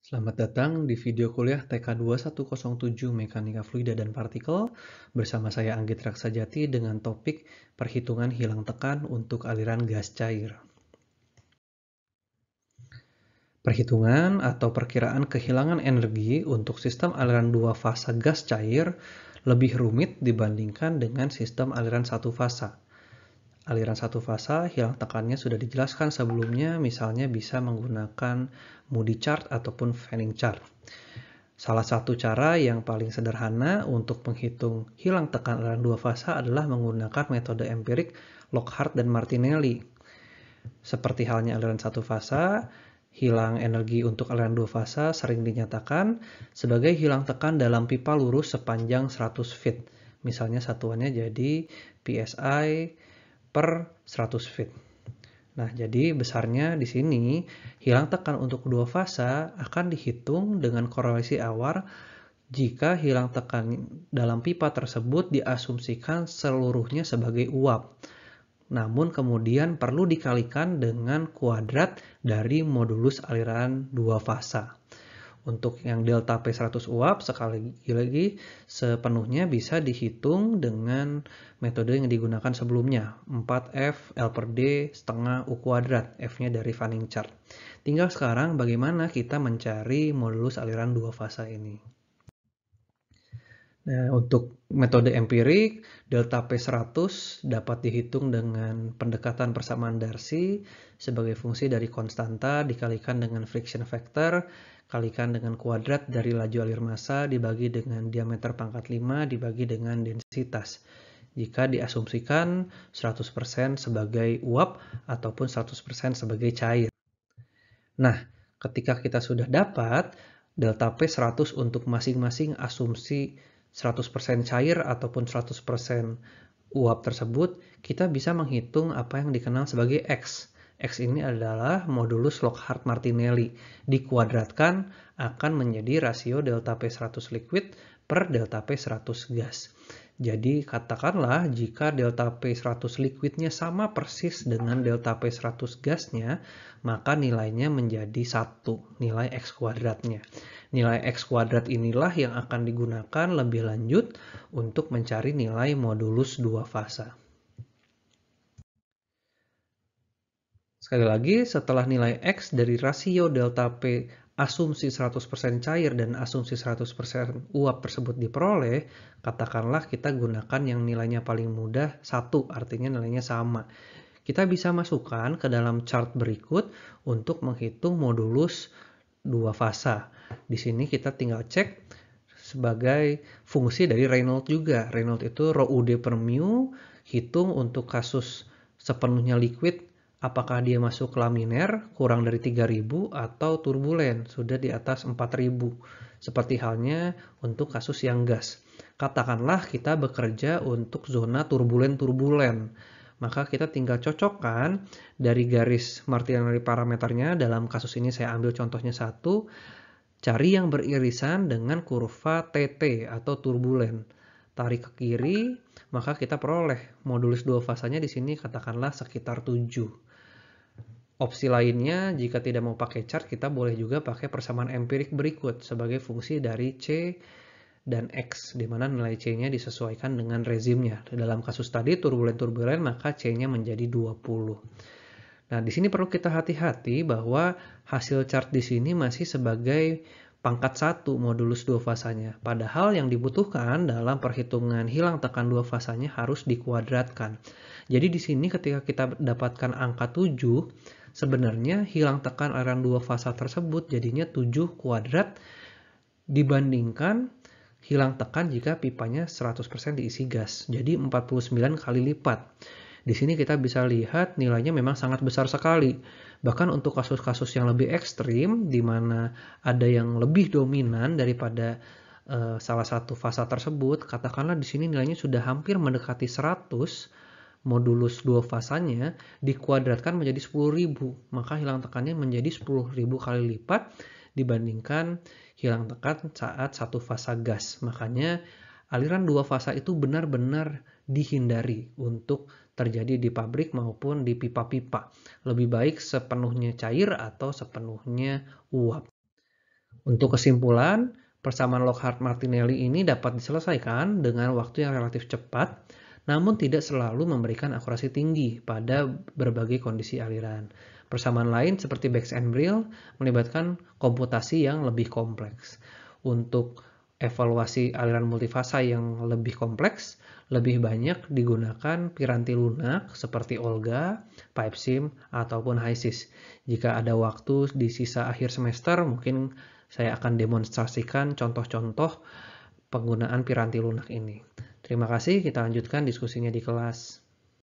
Selamat datang di video kuliah TK2107 Mekanika Fluida dan Partikel bersama saya Anggit Raksajati dengan topik perhitungan hilang tekan untuk aliran gas cair. Perhitungan atau perkiraan kehilangan energi untuk sistem aliran dua fasa gas cair lebih rumit dibandingkan dengan sistem aliran satu fasa. Aliran satu fasa hilang tekannya sudah dijelaskan sebelumnya, misalnya bisa menggunakan Moody chart ataupun Fanning chart. Salah satu cara yang paling sederhana untuk menghitung hilang tekan aliran dua fasa adalah menggunakan metode empirik Lockhart dan Martinelli. Seperti halnya aliran satu fasa, hilang energi untuk aliran dua fasa sering dinyatakan sebagai hilang tekan dalam pipa lurus sepanjang 100 feet. Misalnya satuannya jadi PSI per 100 feet. Nah, jadi besarnya di sini hilang tekan untuk dua fasa akan dihitung dengan korelasi awar jika hilang tekan dalam pipa tersebut diasumsikan seluruhnya sebagai uap. Namun kemudian perlu dikalikan dengan kuadrat dari modulus aliran dua fasa. Untuk yang delta P 100 uap sekali lagi sepenuhnya bisa dihitung dengan metode yang digunakan sebelumnya, 4F L per D setengah U kuadrat, F-nya dari Fanning chart. Tinggal sekarang bagaimana kita mencari modulus aliran dua fasa ini. Nah, untuk metode empirik, delta P100 dapat dihitung dengan pendekatan persamaan Darcy sebagai fungsi dari konstanta dikalikan dengan friction factor, kalikan dengan kuadrat dari laju alir massa dibagi dengan diameter pangkat 5 dibagi dengan densitas. Jika diasumsikan 100% sebagai uap ataupun 100% sebagai cair. Nah, ketika kita sudah dapat delta P100 untuk masing-masing asumsi 100% cair ataupun 100% uap tersebut, kita bisa menghitung apa yang dikenal sebagai X. X ini adalah modulus Lockhart-Martinelli. Dikuadratkan akan menjadi rasio delta P100 liquid per delta P100 gas. Jadi katakanlah jika delta P100 liquidnya sama persis dengan delta P100 gasnya, maka nilainya menjadi 1, nilai X kuadratnya. Nilai X kuadrat inilah yang akan digunakan lebih lanjut untuk mencari nilai modulus dua fasa. Sekali lagi, setelah nilai X dari rasio delta P asumsi 100% cair dan asumsi 100% uap tersebut diperoleh, katakanlah kita gunakan yang nilainya paling mudah 1, artinya nilainya sama. Kita bisa masukkan ke dalam chart berikut untuk menghitung modulus dua fasa. Di sini kita tinggal cek sebagai fungsi dari Reynolds juga. Reynolds itu rho UD per mu, hitung untuk kasus sepenuhnya liquid, apakah dia masuk laminer kurang dari 3000 atau turbulen sudah di atas 4000. Seperti halnya untuk kasus yang gas. Katakanlah kita bekerja untuk zona turbulen-turbulen. Maka kita tinggal cocokkan dari garis Martinelli parameternya, dalam kasus ini saya ambil contohnya 1, cari yang beririsan dengan kurva TT atau turbulen. Tarik ke kiri, maka kita peroleh modulus dua fasanya di sini katakanlah sekitar 7. Opsi lainnya, jika tidak mau pakai chart, kita boleh juga pakai persamaan empirik berikut sebagai fungsi dari C dan X, di mana nilai C-nya disesuaikan dengan rezimnya. Dalam kasus tadi turbulen-turbulen, maka C-nya menjadi 20. Nah, di sini perlu kita hati-hati bahwa hasil chart di sini masih sebagai pangkat 1 modulus dua fasanya. Padahal yang dibutuhkan dalam perhitungan hilang tekan dua fasanya harus dikuadratkan. Jadi di sini ketika kita dapatkan angka 7, sebenarnya hilang tekan aliran dua fasa tersebut jadinya 7 kuadrat dibandingkan hilang tekan jika pipanya 100% diisi gas. Jadi 49 kali lipat. Di sini kita bisa lihat nilainya memang sangat besar sekali. Bahkan untuk kasus-kasus yang lebih ekstrim, di mana ada yang lebih dominan daripada salah satu fasa tersebut, katakanlah di sini nilainya sudah hampir mendekati 100, modulus dua fasanya dikuadratkan menjadi 10.000, maka hilang tekannya menjadi 10.000 kali lipat dibandingkan hilang tekan saat satu fasa gas. Makanya aliran dua fasa itu benar-benar dihindari untuk terjadi di pabrik maupun di pipa-pipa. Lebih baik sepenuhnya cair atau sepenuhnya uap. Untuk kesimpulan, persamaan Lockhart-Martinelli ini dapat diselesaikan dengan waktu yang relatif cepat, namun tidak selalu memberikan akurasi tinggi pada berbagai kondisi aliran. Persamaan lain seperti Bakes and Brill melibatkan komputasi yang lebih kompleks. Untuk evaluasi aliran multifasa yang lebih kompleks, lebih banyak digunakan piranti lunak seperti Olga, PipeSim, ataupun HISIS. Jika ada waktu di sisa akhir semester, mungkin saya akan demonstrasikan contoh-contoh penggunaan piranti lunak ini. Terima kasih, kita lanjutkan diskusinya di kelas.